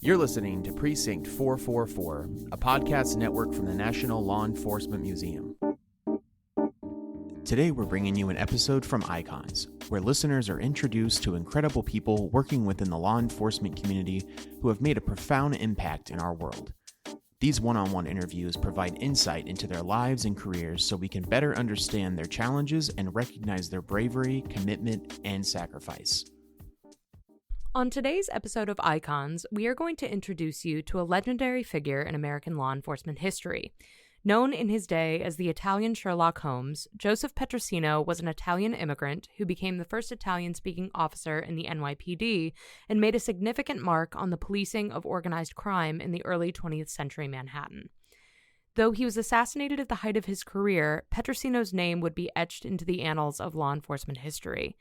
You're listening to Precinct 444, a podcast network from the National Law Enforcement Museum. Today we're bringing you an episode from Icons, where listeners are introduced to incredible people working within the law enforcement community who have made a profound impact in our world. These one-on-one interviews provide insight into their lives and careers so we can better understand their challenges and recognize their bravery, commitment, and sacrifice. On today's episode of Icons, we are going to introduce you to a legendary figure in American law enforcement history. Known in his day as the Italian Sherlock Holmes, Joseph Petrosino was an Italian immigrant who became the first Italian-speaking officer in the NYPD and made a significant mark on the policing of organized crime in the early 20th century Manhattan. Though he was assassinated at the height of his career, Petrosino's name would be etched into the annals of law enforcement history.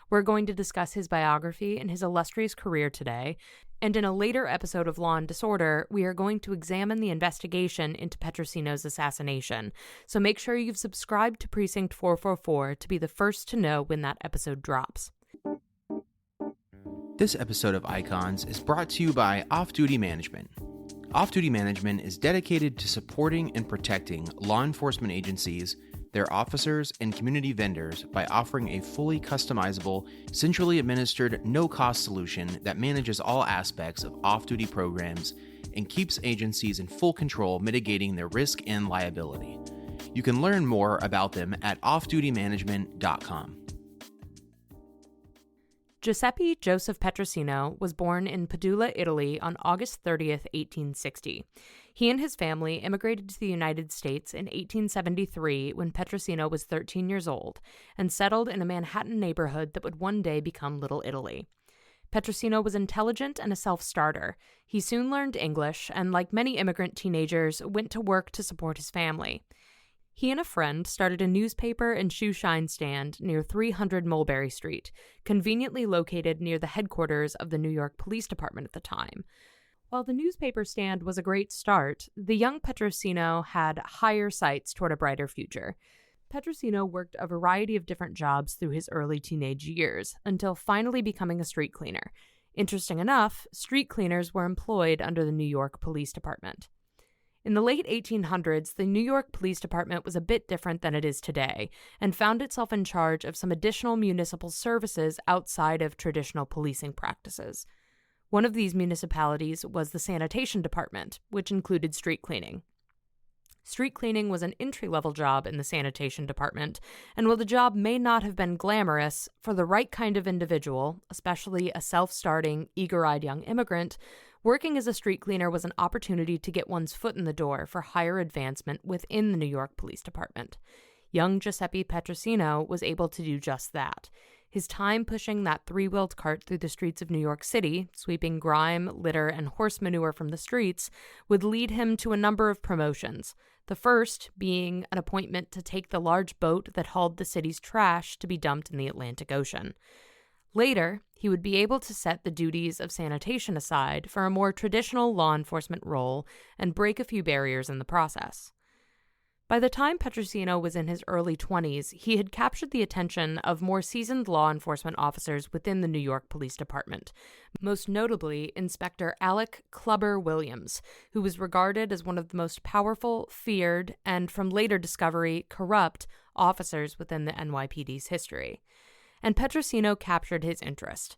We're going to discuss his biography and his illustrious career today, and in a later episode of Law and Disorder, we are going to examine the investigation into Petrosino's assassination, so make sure you've subscribed to Precinct 444 to be the first to know when that episode drops. This episode of Icons is brought to you by Off-Duty Management. Off-Duty Management is dedicated to supporting and protecting law enforcement agencies, their officers, and community vendors by offering a fully customizable, centrally administered, no-cost solution that manages all aspects of off-duty programs and keeps agencies in full control, mitigating their risk and liability. You can learn more about them at offdutymanagement.com. Giuseppe Joseph Petrosino was born in Padula, Italy on August 30th, 1860. He and his family immigrated to the United States in 1873 when Petrosino was 13 years old and settled in a Manhattan neighborhood that would one day become Little Italy. Petrosino was intelligent and a self-starter. He soon learned English and, like many immigrant teenagers, went to work to support his family. He and a friend started a newspaper and shoe shine stand near 300 Mulberry Street, conveniently located near the headquarters of the New York Police Department at the time. While the newspaper stand was a great start, the young Petrosino had higher sights toward a brighter future. Petrosino worked a variety of different jobs through his early teenage years, until finally becoming a street cleaner. Interesting enough, street cleaners were employed under the New York Police Department. In the late 1800s, the New York Police Department was a bit different than it is today, and found itself in charge of some additional municipal services outside of traditional policing practices. One of these municipalities was the Sanitation Department, which included street cleaning. Street cleaning was an entry-level job in the Sanitation Department, and while the job may not have been glamorous, for the right kind of individual, especially a self-starting, eager-eyed young immigrant, working as a street cleaner was an opportunity to get one's foot in the door for higher advancement within the New York Police Department. Young Giuseppe Petrosino was able to do just that. His time pushing that three-wheeled cart through the streets of New York City, sweeping grime, litter, and horse manure from the streets, would lead him to a number of promotions, the first being an appointment to take the large boat that hauled the city's trash to be dumped in the Atlantic Ocean. Later, he would be able to set the duties of sanitation aside for a more traditional law enforcement role and break a few barriers in the process. By the time Petrosino was in his early 20s, he had captured the attention of more seasoned law enforcement officers within the New York Police Department, most notably Inspector Alec Clubber Williams, who was regarded as one of the most powerful, feared, and from later discovery, corrupt officers within the NYPD's history. And Petrosino captured his interest.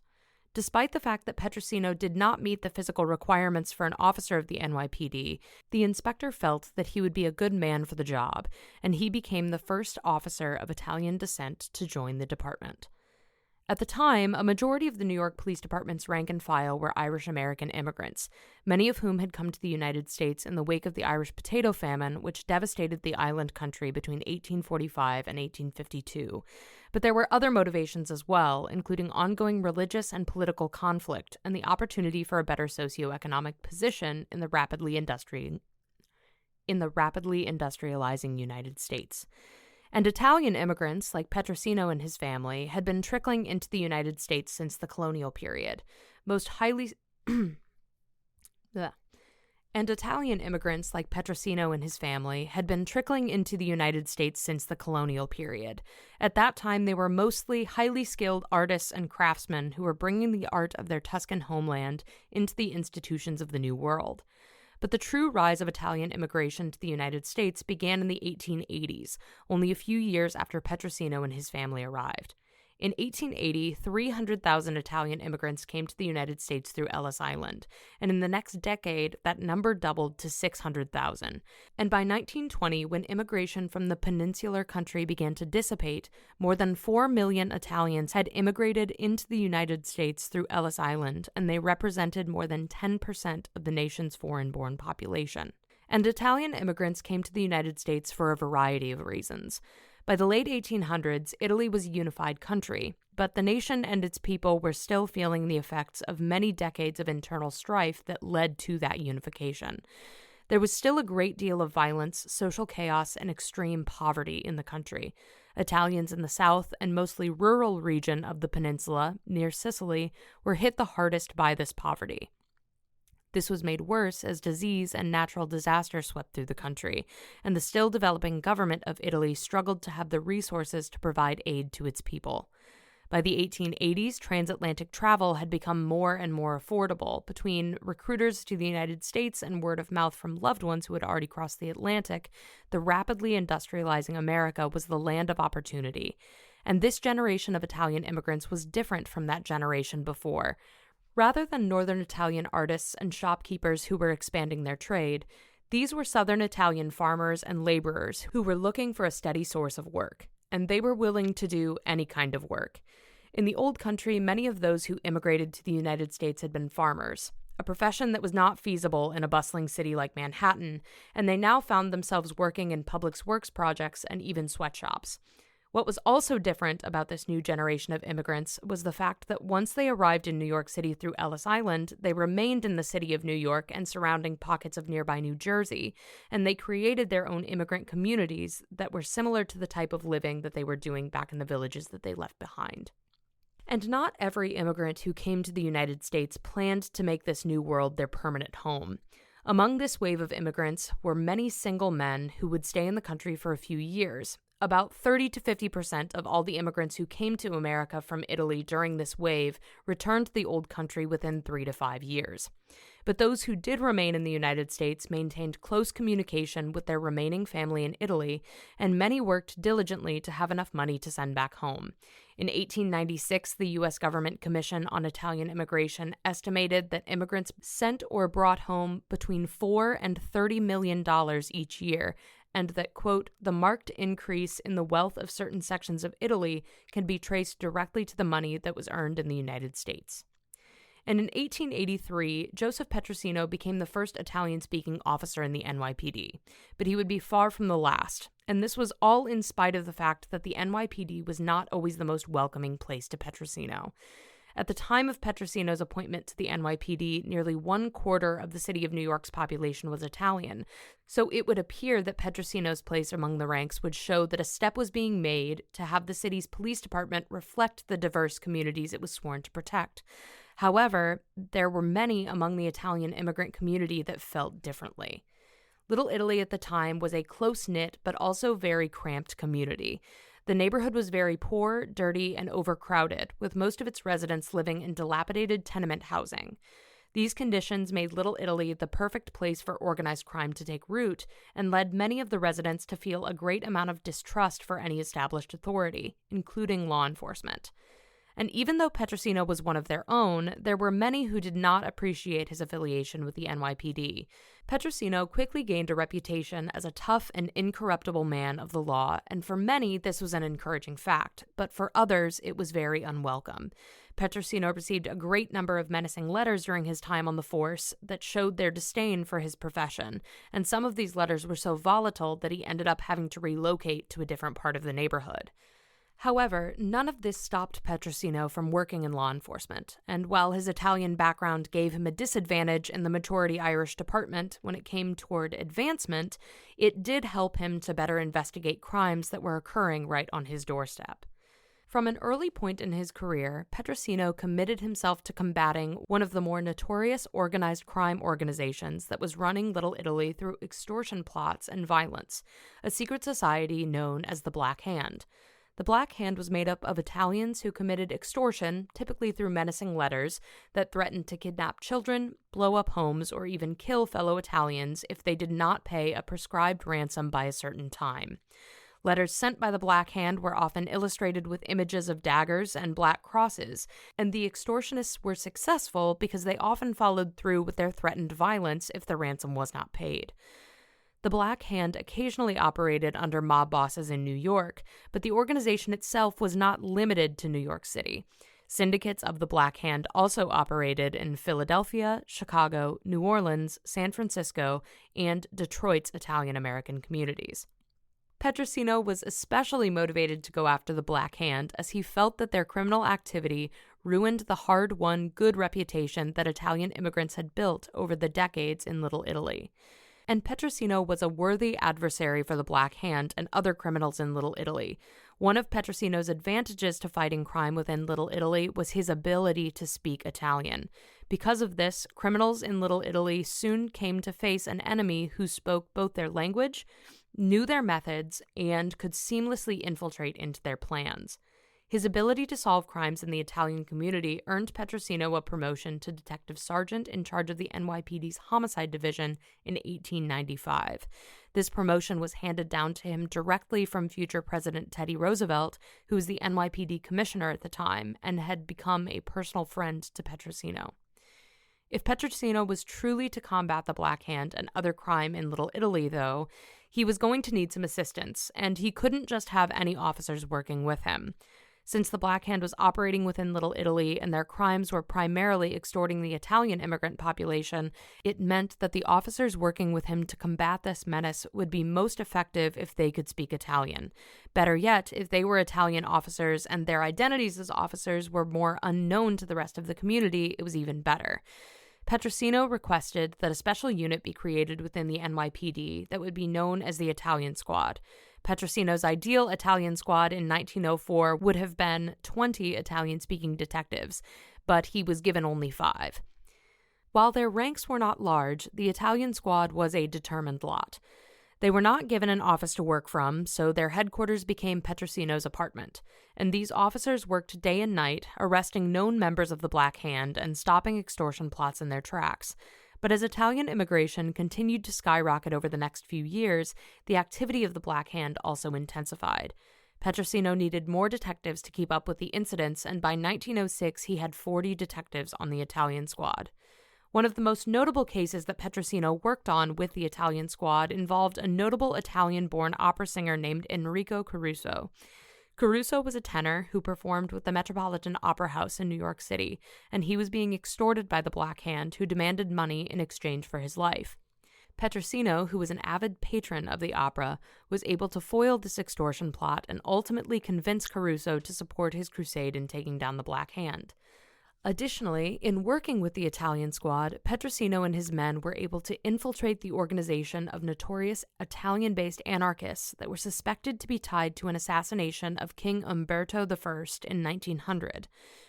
Despite the fact that Petrosino did not meet the physical requirements for an officer of the NYPD, the inspector felt that he would be a good man for the job, and he became the first officer of Italian descent to join the department. At the time, a majority of the New York Police Department's rank and file were Irish-American immigrants, many of whom had come to the United States in the wake of the Irish potato famine, which devastated the island country between 1845 and 1852. But there were other motivations as well, including ongoing religious and political conflict and the opportunity for a better socioeconomic position in the rapidly industrializing United States. And Italian immigrants, like Petrosino and his family, had been trickling into the United States since the colonial period. And Italian immigrants like Petrosino and his family had been trickling into the United States since the colonial period. At that time, they were mostly highly skilled artists and craftsmen who were bringing the art of their Tuscan homeland into the institutions of the New World. But the true rise of Italian immigration to the United States began in the 1880s, only a few years after Petrosino and his family arrived. In 1880, 300,000 Italian immigrants came to the United States through Ellis Island, and in the next decade, that number doubled to 600,000. And by 1920, when immigration from the peninsular country began to dissipate, more than 4 million Italians had immigrated into the United States through Ellis Island, and they represented more than 10% of the nation's foreign-born population. And Italian immigrants came to the United States for a variety of reasons. By the late 1800s, Italy was a unified country, but the nation and its people were still feeling the effects of many decades of internal strife that led to that unification. There was still a great deal of violence, social chaos, and extreme poverty in the country. Italians in the south and mostly rural region of the peninsula, near Sicily, were hit the hardest by this poverty. This was made worse as disease and natural disaster swept through the country, and the still developing government of Italy struggled to have the resources to provide aid to its people. By the 1880s, transatlantic travel had become more and more affordable. Between recruiters to the United States and word of mouth from loved ones who had already crossed the Atlantic, the rapidly industrializing America was the land of opportunity. And this generation of Italian immigrants was different from that generation before. Rather than northern Italian artists and shopkeepers who were expanding their trade, these were southern Italian farmers and laborers who were looking for a steady source of work, and they were willing to do any kind of work. In the old country, many of those who immigrated to the United States had been farmers, a profession that was not feasible in a bustling city like Manhattan, and they now found themselves working in public works projects and even sweatshops. What was also different about this new generation of immigrants was the fact that once they arrived in New York City through Ellis Island, they remained in the city of New York and surrounding pockets of nearby New Jersey, and they created their own immigrant communities that were similar to the type of living that they were doing back in the villages that they left behind. And not every immigrant who came to the United States planned to make this new world their permanent home. Among this wave of immigrants were many single men who would stay in the country for a few years. About 30 to 50% of all the immigrants who came to America from Italy during this wave returned to the old country within 3 to 5 years. But those who did remain in the United States maintained close communication with their remaining family in Italy, and many worked diligently to have enough money to send back home. In 1896, the U.S. Government Commission on Italian Immigration estimated that immigrants sent or brought home between $4 and $30 million each year, and that, quote, the marked increase in the wealth of certain sections of Italy can be traced directly to the money that was earned in the United States. And in 1883, Joseph Petrosino became the first Italian-speaking officer in the NYPD, but he would be far from the last, and this was all in spite of the fact that the NYPD was not always the most welcoming place to Petrosino. At the time of Petrosino's appointment to the NYPD, nearly 1/4 of the city of New York's population was Italian, so it would appear that Petrosino's place among the ranks would show that a step was being made to have the city's police department reflect the diverse communities it was sworn to protect. However, there were many among the Italian immigrant community that felt differently. Little Italy at the time was a close-knit but also very cramped community. The neighborhood was very poor, dirty, and overcrowded, with most of its residents living in dilapidated tenement housing. These conditions made Little Italy the perfect place for organized crime to take root and led many of the residents to feel a great amount of distrust for any established authority, including law enforcement. And even though Petrosino was one of their own, there were many who did not appreciate his affiliation with the NYPD. Petrosino quickly gained a reputation as a tough and incorruptible man of the law, and for many this was an encouraging fact, but for others it was very unwelcome. Petrosino received a great number of menacing letters during his time on the force that showed their disdain for his profession, and some of these letters were so volatile that he ended up having to relocate to a different part of the neighborhood. However, none of this stopped Petrosino from working in law enforcement, and while his Italian background gave him a disadvantage in the majority Irish department when it came toward advancement, it did help him to better investigate crimes that were occurring right on his doorstep. From an early point in his career, Petrosino committed himself to combating one of the more notorious organized crime organizations that was running Little Italy through extortion plots and violence, a secret society known as the Black Hand. The Black Hand was made up of Italians who committed extortion, typically through menacing letters, that threatened to kidnap children, blow up homes, or even kill fellow Italians if they did not pay a prescribed ransom by a certain time. Letters sent by the Black Hand were often illustrated with images of daggers and black crosses, and the extortionists were successful because they often followed through with their threatened violence if the ransom was not paid. The Black Hand occasionally operated under mob bosses in New York, but the organization itself was not limited to New York City. Syndicates of the Black Hand also operated in Philadelphia, Chicago, New Orleans, San Francisco, and Detroit's Italian-American communities. Petrosino was especially motivated to go after the Black Hand as he felt that their criminal activity ruined the hard-won good reputation that Italian immigrants had built over the decades in Little Italy. And Petrosino was a worthy adversary for the Black Hand and other criminals in Little Italy. One of Petrosino's advantages to fighting crime within Little Italy was his ability to speak Italian. Because of this, criminals in Little Italy soon came to face an enemy who spoke both their language, knew their methods, and could seamlessly infiltrate into their plans. His ability to solve crimes in the Italian community earned Petrosino a promotion to detective sergeant in charge of the NYPD's homicide division in 1895. This promotion was handed down to him directly from future President Teddy Roosevelt, who was the NYPD commissioner at the time and had become a personal friend to Petrosino. If Petrosino was truly to combat the Black Hand and other crime in Little Italy, though, he was going to need some assistance, and he couldn't just have any officers working with him. Since the Black Hand was operating within Little Italy and their crimes were primarily extorting the Italian immigrant population, it meant that the officers working with him to combat this menace would be most effective if they could speak Italian. Better yet, if they were Italian officers and their identities as officers were more unknown to the rest of the community, it was even better. Petrosino requested that a special unit be created within the NYPD that would be known as the Italian Squad. Petrosino's ideal Italian squad in 1904 would have been 20 Italian-speaking detectives, but he was given only 5. While their ranks were not large, the Italian squad was a determined lot. They were not given an office to work from, so their headquarters became Petrosino's apartment, and these officers worked day and night, arresting known members of the Black Hand and stopping extortion plots in their tracks. But as Italian immigration continued to skyrocket over the next few years, the activity of the Black Hand also intensified. Petrosino needed more detectives to keep up with the incidents, and by 1906 he had 40 detectives on the Italian squad. One of the most notable cases that Petrosino worked on with the Italian squad involved a notable Italian-born opera singer named Enrico Caruso. Caruso was a tenor who performed with the Metropolitan Opera House in New York City, and he was being extorted by the Black Hand, who demanded money in exchange for his life. Petrosino, who was an avid patron of the opera, was able to foil this extortion plot and ultimately convince Caruso to support his crusade in taking down the Black Hand. Additionally, in working with the Italian squad, Petrosino and his men were able to infiltrate the organization of notorious Italian-based anarchists that were suspected to be tied to an assassination of King Umberto I in 1900.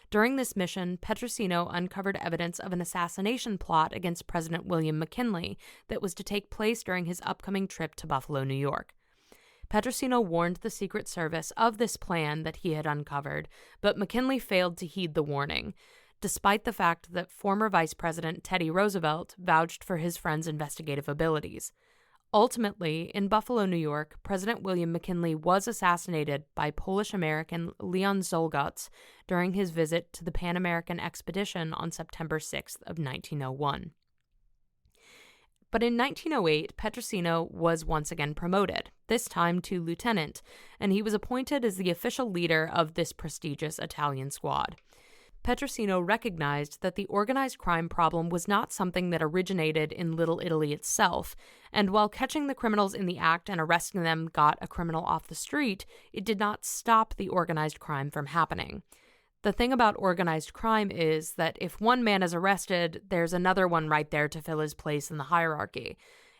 During this mission, Petrosino uncovered evidence of an assassination plot against President William McKinley that was to take place during his upcoming trip to Buffalo, New York. Petrosino warned the Secret Service of this plan that he had uncovered, but McKinley failed to heed the warning, despite the fact that former Vice President Teddy Roosevelt vouched for his friend's investigative abilities. Ultimately, in Buffalo, New York, President William McKinley was assassinated by Polish-American Leon Zolgotz during his visit to the Pan American Expedition on September 6th of 1901. But in 1908, Petrosino was once again promoted, this time to lieutenant, and he was appointed as the official leader of this prestigious Italian squad. Petrosino recognized that the organized crime problem was not something that originated in Little Italy itself, and while catching the criminals in the act and arresting them got a criminal off the street, it did not stop the organized crime from happening. The thing about organized crime is that if one man is arrested, there's another one right there to fill his place in the hierarchy.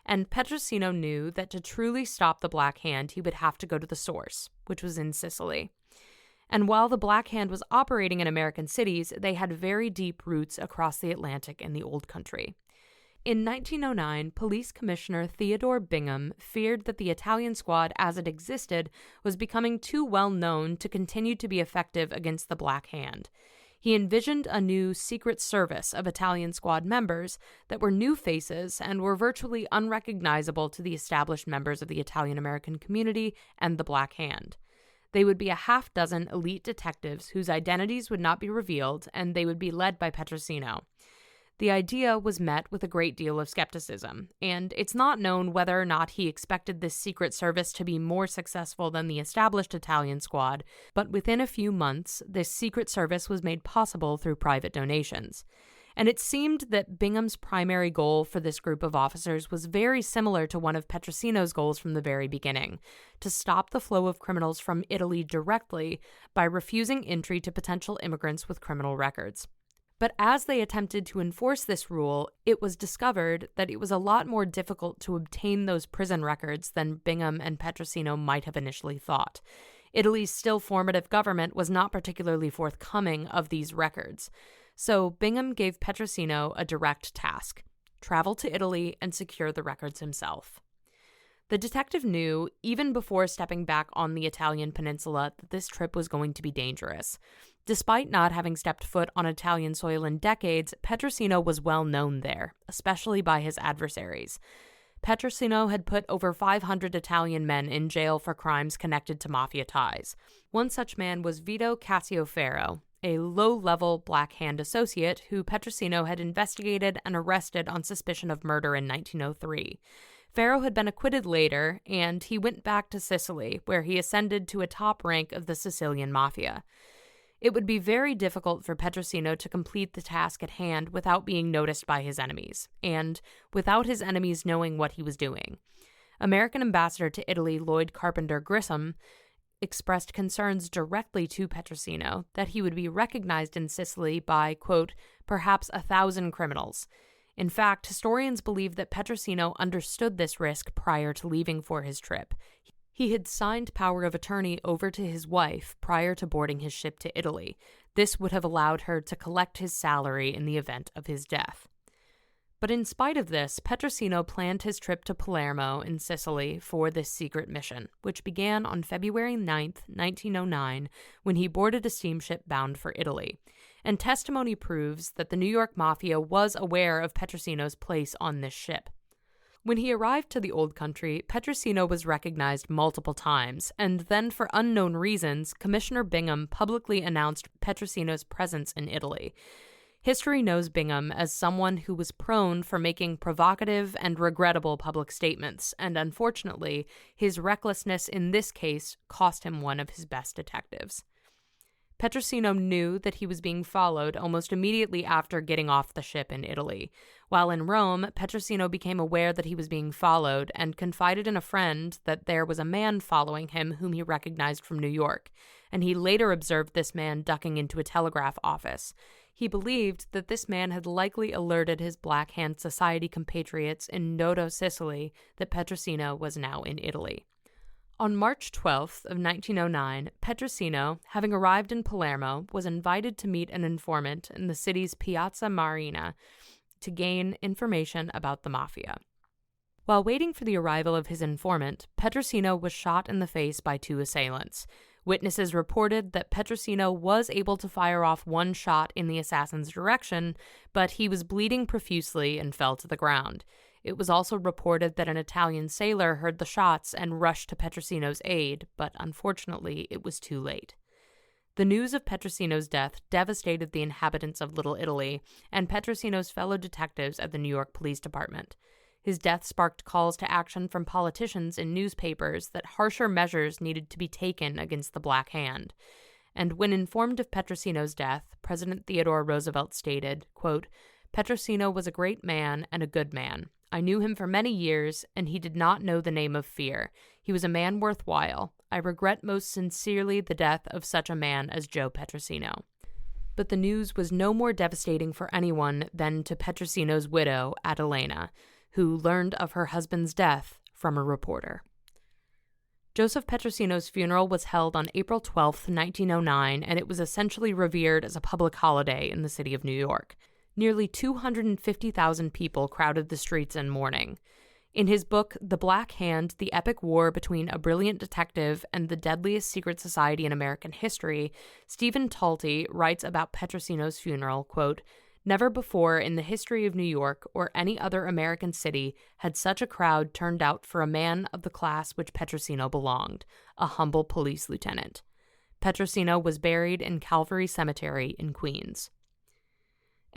And Petrosino knew that to truly stop the Black Hand, he would have to go to the source, which was in Sicily. And while the Black Hand was operating in American cities, they had very deep roots across the Atlantic and the Old Country. In 1909, Police Commissioner Theodore Bingham feared that the Italian squad as it existed was becoming too well known to continue to be effective against the Black Hand. He envisioned a new secret service of Italian squad members that were new faces and were virtually unrecognizable to the established members of the Italian-American community and the Black Hand. They would be a half-dozen elite detectives whose identities would not be revealed, and they would be led by Petrosino. The idea was met with a great deal of skepticism, and it's not known whether or not he expected this secret service to be more successful than the established Italian squad, but within a few months, this secret service was made possible through private donations. And it seemed that Bingham's primary goal for this group of officers was very similar to one of Petrosino's goals from the very beginning, to stop the flow of criminals from Italy directly by refusing entry to potential immigrants with criminal records. But as they attempted to enforce this rule, it was discovered that it was a lot more difficult to obtain those prison records than Bingham and Petrosino might have initially thought. Italy's still formative government was not particularly forthcoming of these records. So Bingham gave Petrosino a direct task: travel to Italy and secure the records himself. The detective knew, even before stepping back on the Italian peninsula, that this trip was going to be dangerous. Despite not having stepped foot on Italian soil in decades, Petrosino was well known there, especially by his adversaries. Petrosino had put over 500 Italian men in jail for crimes connected to mafia ties. One such man was Vito Cascioferro, a low-level Black Hand associate who Petrosino had investigated and arrested on suspicion of murder in 1903. Ferro had been acquitted later, and he went back to Sicily, where he ascended to a top rank of the Sicilian mafia. It would be very difficult for Petrosino to complete the task at hand without being noticed by his enemies, and without his enemies knowing what he was doing. American ambassador to Italy Lloyd Carpenter Grissom expressed concerns directly to Petrosino that he would be recognized in Sicily by, quote, perhaps 1,000 criminals. In fact, historians believe that Petrosino understood this risk prior to leaving for his trip. He had signed power of attorney over to his wife prior to boarding his ship to Italy. This would have allowed her to collect his salary in the event of his death. But in spite of this, Petrosino planned his trip to Palermo in Sicily for this secret mission, which began on February 9th, 1909, when he boarded a steamship bound for Italy. And testimony proves that the New York Mafia was aware of Petrosino's place on this ship. When he arrived to the Old Country, Petrosino was recognized multiple times, and then for unknown reasons, Commissioner Bingham publicly announced Petrosino's presence in Italy. History knows Bingham as someone who was prone for making provocative and regrettable public statements, and unfortunately, his recklessness in this case cost him one of his best detectives. Petrosino knew that he was being followed almost immediately after getting off the ship in Italy. While in Rome, Petrosino became aware that he was being followed and confided in a friend that there was a man following him whom he recognized from New York, and he later observed this man ducking into a telegraph office. He believed that this man had likely alerted his Black Hand Society compatriots in Noto, Sicily, that Petrosino was now in Italy. On March 12th of 1909, Petrosino, having arrived in Palermo, was invited to meet an informant in the city's Piazza Marina to gain information about the mafia. While waiting for the arrival of his informant, Petrosino was shot in the face by 2 assailants. Witnesses reported that Petrosino was able to fire off 1 shot in the assassin's direction, but he was bleeding profusely and fell to the ground. It was also reported that an Italian sailor heard the shots and rushed to Petrosino's aid, but unfortunately it was too late. The news of Petrosino's death devastated the inhabitants of Little Italy and Petrosino's fellow detectives at the New York Police Department. His death sparked calls to action from politicians and newspapers that harsher measures needed to be taken against the Black Hand. And when informed of Petrosino's death, President Theodore Roosevelt stated, quote, Petrosino was a great man and a good man. I knew him for many years, and he did not know the name of fear. He was a man worthwhile. I regret most sincerely the death of such a man as Joe Petrosino. But the news was no more devastating for anyone than to Petrosino's widow, Adelena, who learned of her husband's death from a reporter. Joseph Petrosino's funeral was held on April 12, 1909, and it was essentially revered as a public holiday in the city of New York. Nearly 250,000 people crowded the streets in mourning. In his book, The Black Hand, The Epic War Between a Brilliant Detective and the Deadliest Secret Society in American History, Stephen Talty writes about Petrosino's funeral, quote, "Never before in the history of New York or any other American city had such a crowd turned out for a man of the class which Petrosino belonged, a humble police lieutenant." Petrosino was buried in Calvary Cemetery in Queens.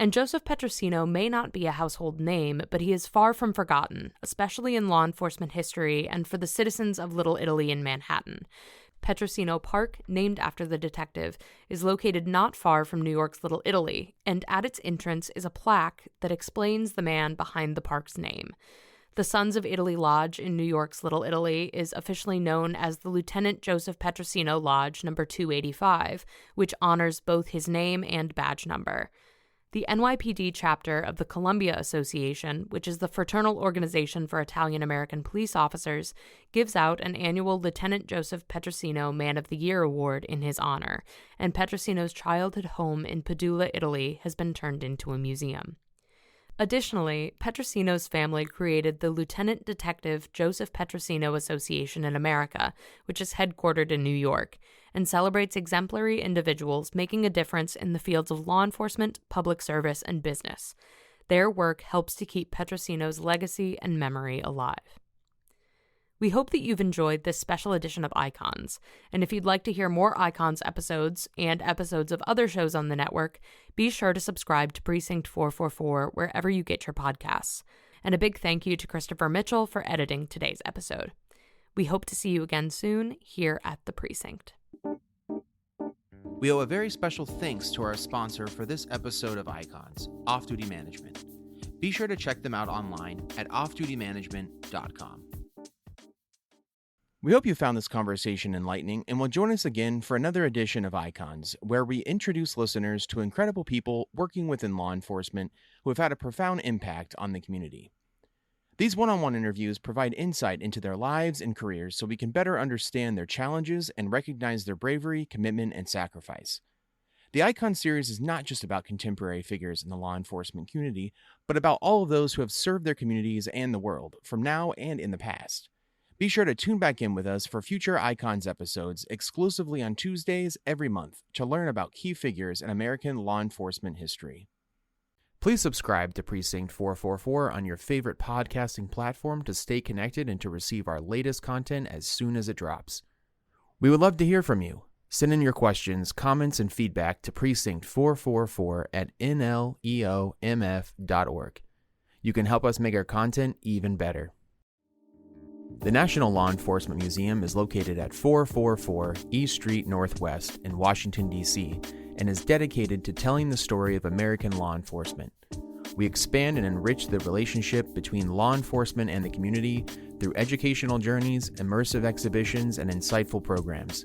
And Joseph Petrosino may not be a household name, but he is far from forgotten, especially in law enforcement history and for the citizens of Little Italy in Manhattan. Petrosino Park, named after the detective, is located not far from New York's Little Italy, and at its entrance is a plaque that explains the man behind the park's name. The Sons of Italy Lodge in New York's Little Italy is officially known as the Lieutenant Joseph Petrosino Lodge No. 285, which honors both his name and badge number. The NYPD chapter of the Columbia Association, which is the fraternal organization for Italian American police officers, gives out an annual Lieutenant Joseph Petrosino Man of the Year award in his honor, and Petrosino's childhood home in Padula, Italy, has been turned into a museum. Additionally, Petrosino's family created the Lieutenant Detective Joseph Petrosino Association in America, which is headquartered in New York, and celebrates exemplary individuals making a difference in the fields of law enforcement, public service, and business. Their work helps to keep Petrosino's legacy and memory alive. We hope that you've enjoyed this special edition of Icons, and if you'd like to hear more Icons episodes and episodes of other shows on the network, be sure to subscribe to Precinct 444 wherever you get your podcasts. And a big thank you to Christopher Mitchell for editing today's episode. We hope to see you again soon here at The Precinct. We owe a very special thanks to our sponsor for this episode of Icons, Off Duty Management. Be sure to check them out online at offdutymanagement.com. We hope you found this conversation enlightening and will join us again for another edition of Icons, where we introduce listeners to incredible people working within law enforcement who have had a profound impact on the community. These one-on-one interviews provide insight into their lives and careers so we can better understand their challenges and recognize their bravery, commitment, and sacrifice. The Icon series is not just about contemporary figures in the law enforcement community, but about all of those who have served their communities and the world, from now and in the past. Be sure to tune back in with us for future Icons episodes exclusively on Tuesdays every month to learn about key figures in American law enforcement history. Please subscribe to Precinct 444 on your favorite podcasting platform to stay connected and to receive our latest content as soon as it drops. We would love to hear from you. Send in your questions, comments, and feedback to precinct444@nleomf.org. You can help us make our content even better. The National Law Enforcement Museum is located at 444 East Street Northwest in Washington, D.C., and is dedicated to telling the story of American law enforcement. We expand and enrich the relationship between law enforcement and the community through educational journeys, immersive exhibitions, and insightful programs.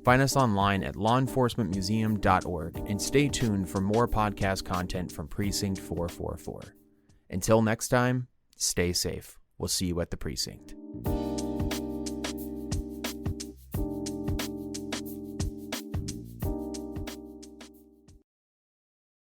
Find us online at lawenforcementmuseum.org and stay tuned for more podcast content from Precinct 444. Until next time, stay safe. We'll see you at the Precinct.